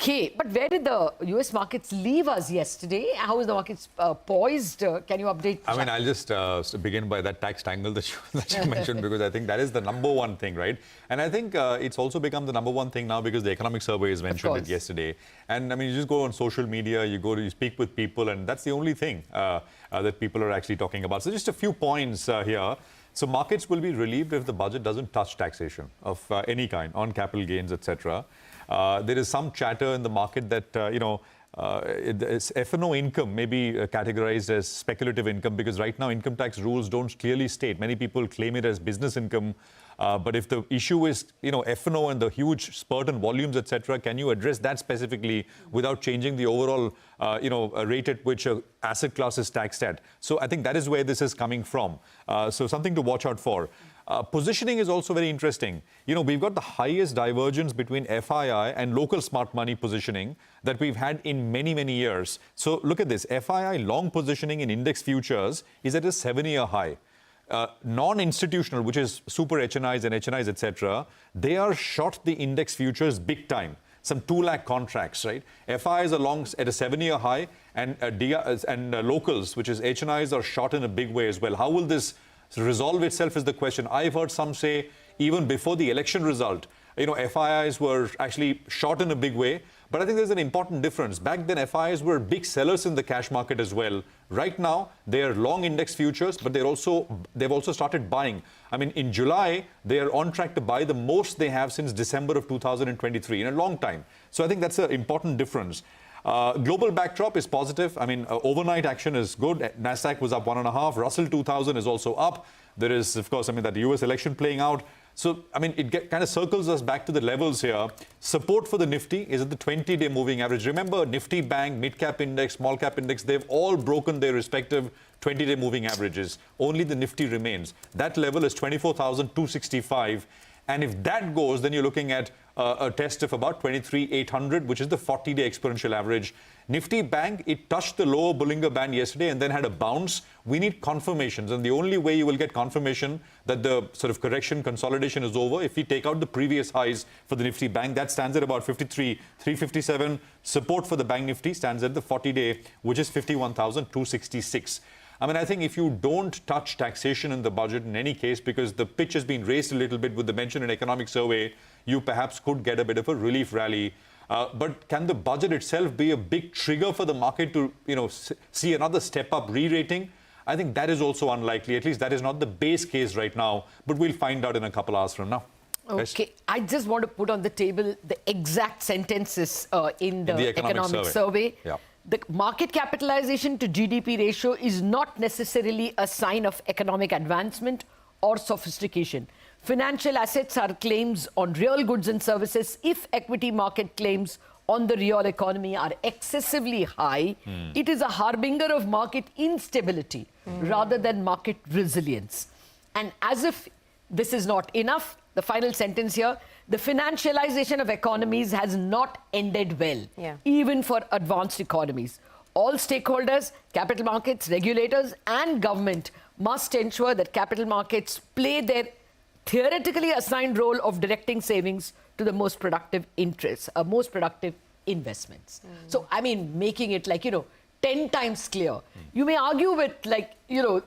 Okay, but where did the US markets leave us yesterday? How is the markets poised? Can you update? I mean, I'll just begin by that tax tangle that you mentioned, because I think that is the number one thing, right? And I think it's also become the number one thing now because the economic survey has mentioned it yesterday. And I mean, you just go on social media, you speak with people, and that's the only thing that people are actually talking about. So just a few points here. So markets will be relieved if the budget doesn't touch taxation of any kind on capital gains, etc. There is some chatter in the market that, F&O income may be categorized as speculative income, because right now income tax rules don't clearly state. Many people claim it as business income. But if the issue is, F&O and the huge spurt in volumes, etc., can you address that specifically without changing the overall, rate at which an asset class is taxed at? So I think that is where this is coming from. So something to watch out for. Positioning is also very interesting. We've got the highest divergence between FII and local smart money positioning that we've had in many, many years. So look at this. FII long positioning in index futures is at a 7-year high. Non-institutional, which is super HNIs and HNIs, etc., they are short the index futures big time. Some 2 lakh contracts, right? FIs are long at a 7-year high, and locals, which is HNIs, are short in a big way as well. How will this resolve itself is the question. I've heard some say even before the election result, FIIs were actually short in a big way. But I think there's an important difference. Back then, FIIs were big sellers in the cash market as well. Right now, they are long index futures, but they've also started buying. I mean, in July, they are on track to buy the most they have since December of 2023 in a long time. So I think that's an important difference. Global backdrop is positive. I mean, overnight action is good. Nasdaq was up 1.5. Russell 2000 is also up. There is, of course, that US election playing out. So, I mean, it kind of circles us back to the levels here. Support for the Nifty is at the 20-day moving average. Remember, Nifty Bank, mid-cap index, small-cap index, they've all broken their respective 20-day moving averages. Only the Nifty remains. That level is 24,265. And if that goes, then you're looking at a test of about 23,800, which is the 40-day exponential average. Nifty Bank, it touched the lower Bollinger Band yesterday and then had a bounce. We need confirmations, and the only way you will get confirmation that the sort of correction consolidation is over, if we take out the previous highs for the Nifty Bank, that stands at about 53,357. Support for the Bank Nifty stands at the 40-day, which is 51,266. I mean, I think if you don't touch taxation in the budget in any case, because the pitch has been raised a little bit with the mention in economic survey, you perhaps could get a bit of a relief rally. But can the budget itself be a big trigger for the market to, see another step up re-rating? I think that is also unlikely. At least that is not the base case right now. But we'll find out in a couple hours from now. Okay, yes. I just want to put on the table the exact sentences in the economic survey. Yeah. The market capitalization to GDP ratio is not necessarily a sign of economic advancement or sophistication. Financial assets are claims on real goods and services. If equity market claims on the real economy are excessively high, it is a harbinger of market instability rather than market resilience. And as if this is not enough, the final sentence here, the financialization of economies has not ended well, even for advanced economies. All stakeholders, capital markets, regulators, and government must ensure that capital markets play their theoretically assigned role of directing savings to the most productive interests, most productive investments. So, I mean, making it like, 10 times clear. You may argue with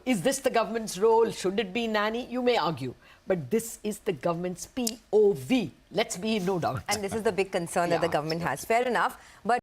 is this the government's role? Should it be nanny? You may argue. But this is the government's POV. Let's be in no doubt. And this is the big concern that the government has. Fair enough. But